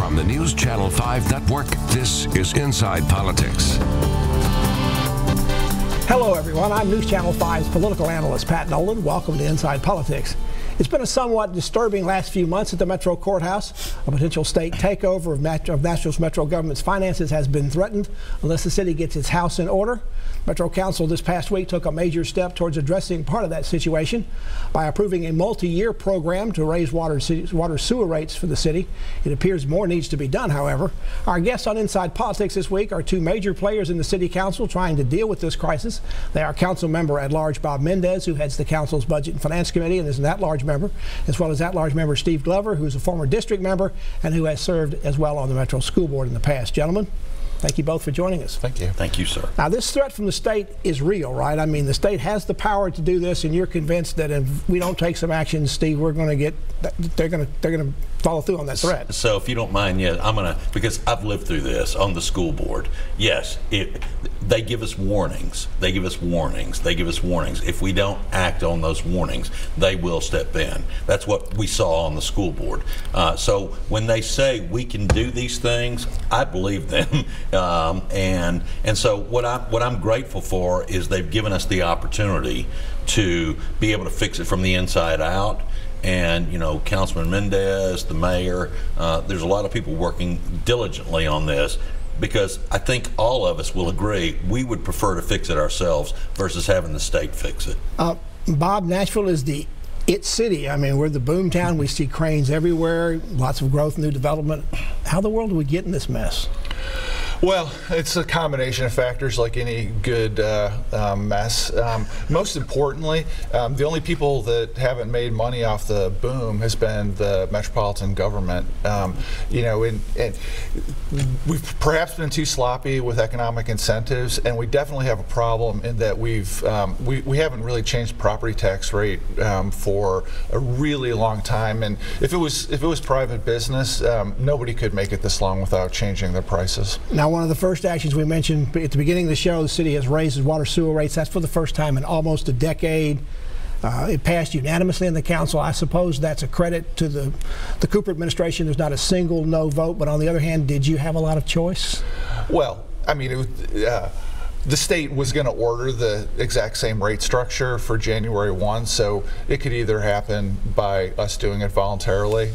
From the News Channel 5 Network, this is Inside Politics. Hello, everyone. I'm News Channel 5's political analyst, Pat Nolan. Welcome to Inside Politics. It's been a somewhat disturbing last few months at the Metro Courthouse. A potential state takeover of Nashville's Metro government's finances has been threatened unless the city gets its house in order. Metro Council this past week took a major step towards addressing part of that situation by approving a multi-year program to raise water sewer rates for the city. It appears more needs to be done, however. Our guests on Inside Politics this week are two major players in the city council trying to deal with this crisis. They are Councilmember at Large Bob Mendes, who heads the council's Budget and Finance Committee and is an at-large member, as well as at-large member Steve Glover, who's a former district member and who has served as well on the Metro School Board in the past. Gentlemen, thank you both for joining us. Thank you. Thank you, sir. Now, this threat from the state is real, right? I mean, the state has the power to do this, and you're convinced that if we don't take some action, Steve, we're going to get, they're going to follow through on that threat. So if you don't mind, yeah, I'm going to, because I've lived through this on the school board. Yes, they give us warnings. They give us warnings. They give us warnings. If we don't act on those warnings, they will step in. That's what we saw on the school board. So when they say we can do these things, I believe them. And so what I'm grateful for is they've given us the opportunity to be able to fix it from the inside out. And, you know, Councilman Mendes, the mayor, there's a lot of people working diligently on this, because I think all of us will agree we would prefer to fix it ourselves versus having the state fix it. Bob, Nashville is the it city. I mean, we're the boom town. We see cranes everywhere, lots of growth, new development. How in the world do we get in this mess? Well, it's a combination of factors like any good mess. Most importantly, the only people that haven't made money off the boom has been the metropolitan government. You know, and we've perhaps been too sloppy with economic incentives, and we definitely have a problem in that we haven't really changed property tax rate for a really long time. And if it was private business, nobody could make it this long without changing their prices. Now, one of the first actions we mentioned at the beginning of the show, the city has raised its water sewer rates. That's for the first time in almost a decade. It passed unanimously in the council. I suppose that's a credit to the Cooper administration. There's not a single no vote. But on the other hand, did you have a lot of choice? Well, I mean, it was, the state was going to order the exact same rate structure for January 1, so it could either happen by us doing it voluntarily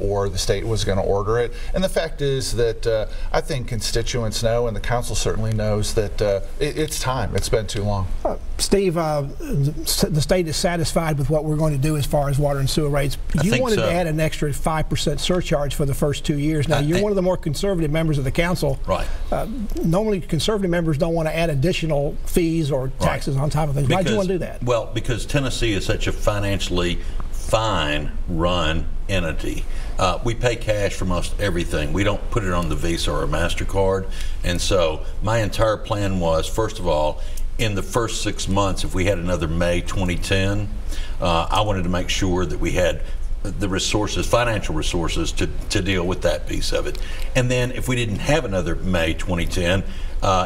or the state was going to order it. And the fact is that I think constituents know, and the council certainly knows, that it's time. It's been too long. Steve, the state is satisfied with what we're going to do as far as water and sewer rates. You wanted to add an extra 5% surcharge for the first 2 years. Now, you're one of the more conservative members of the council. Right. Normally, conservative members don't want to add additional fees or taxes on top of things. Why do you want to do that? Well, because Tennessee is such a financially fine run entity. We pay cash for most everything. We don't put it on the Visa or a MasterCard. And so my entire plan was, first of all, in the first 6 months, if we had another May 2010, I wanted to make sure that we had the resources, financial resources, to deal with that piece of it. And then if we didn't have another May 2010,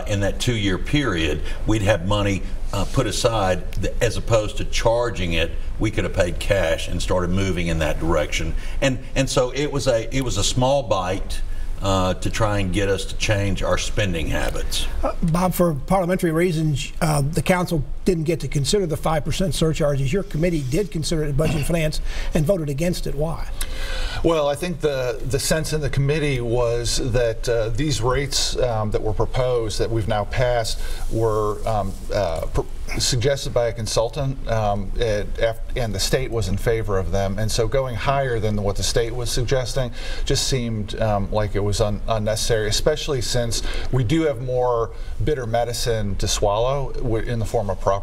in that 2-year period, we'd have money put aside, as opposed to charging it. We could have paid cash and started moving in that direction. And so it was a small bite to try and get us to change our spending habits. Bob, for parliamentary reasons, the council didn't get to consider the 5% surcharges. Your committee did consider it in Budget and Finance and voted against it. Why? Well, I think the sense in the committee was that these rates that were proposed, that we've now passed, were suggested by a consultant, and the state was in favor of them. And so going higher than what the state was suggesting just seemed like it was unnecessary, especially since we do have more bitter medicine to swallow in the form of property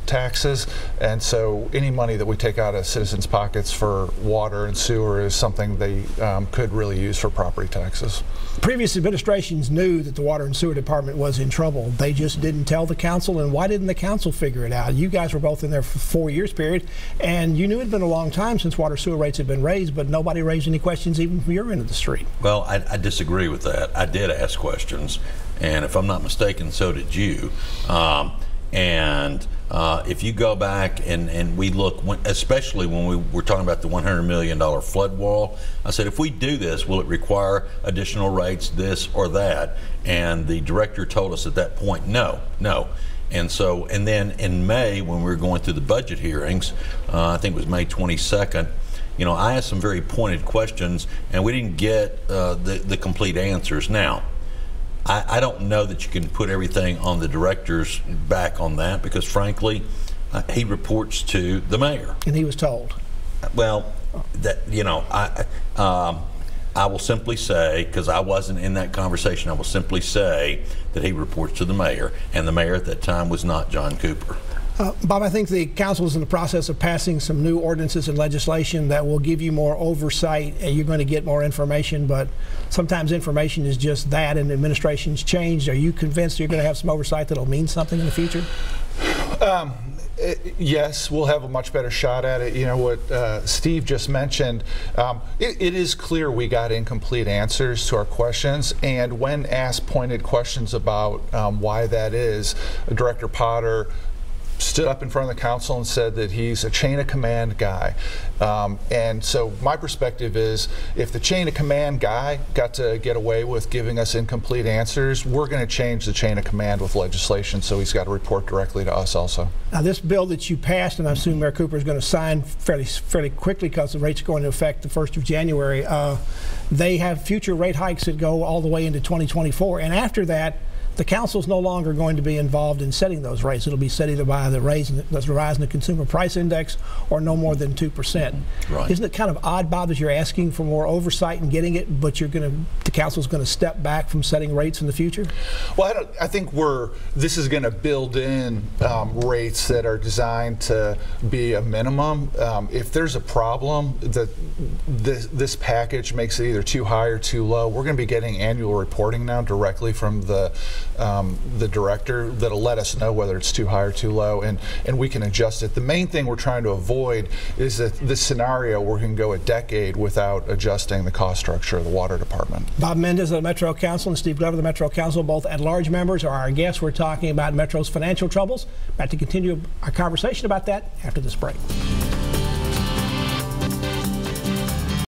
taxes. And so any money that we take out of citizens' pockets for water and sewer is something they could really use for property taxes. Previous administrations knew that the Water and Sewer Department was in trouble. They just didn't tell the council. And why didn't the council figure it out? You guys were both in there for 4 years period, and you knew it had been a long time since water sewer rates had been raised, but nobody raised any questions even from your end of the street. Well, I disagree with that. I did ask questions, and if I'm not mistaken, so did you. And If you go back and we look, especially when we were talking about the $100 million flood wall, I said, if we do this, will it require additional rates, this or that? And the director told us at that point, no. And so, and then in May, when we were going through the budget hearings, I think it was May 22nd, I asked some very pointed questions, and we didn't get the complete answers. Now, I don't know that you can put everything on the director's back on that, because frankly, he reports to the mayor. And he was told. Well, that I will simply say, because I wasn't in that conversation, I will simply say that he reports to the mayor, and the mayor at that time was not John Cooper. Bob, I think the council is in the process of passing some new ordinances and legislation that will give you more oversight, and you're going to get more information, but sometimes information is just that, and administration's changed. Are you convinced you're going to have some oversight that'll mean something in the future? Yes, we'll have a much better shot at it. What Steve just mentioned, it is clear we got incomplete answers to our questions, and when asked pointed questions about why that is, Director Potter stood up in front of the council and said that he's a chain of command guy. And so my perspective is, if the chain of command guy got to get away with giving us incomplete answers, we're going to change the chain of command with legislation, so he's got to report directly to us also. Now, this bill that you passed, and I assume Mayor Cooper is going to sign fairly quickly, because the rates are going to affect the 1st of January, they have future rate hikes that go all the way into 2024, and after that, the council is no longer going to be involved in setting those rates. It'll be set either by the rise in the consumer price index or no more than 2%. Right. Isn't it kind of odd, Bob, that you're asking for more oversight and getting it, but the council's going to step back from setting rates in the future? Well, I think this is going to build in rates that are designed to be a minimum. If there's a problem that this package makes it either too high or too low, we're going to be getting annual reporting now directly from the director that'll let us know whether it's too high or too low, and we can adjust it. The main thing we're trying to avoid is that this scenario where we can go a decade without adjusting the cost structure of the water department. Bob Mendes of the Metro Council and Steve Glover of the Metro Council, both at-large members, are our guests. We're talking about Metro's financial troubles. About to continue our conversation about that after this break.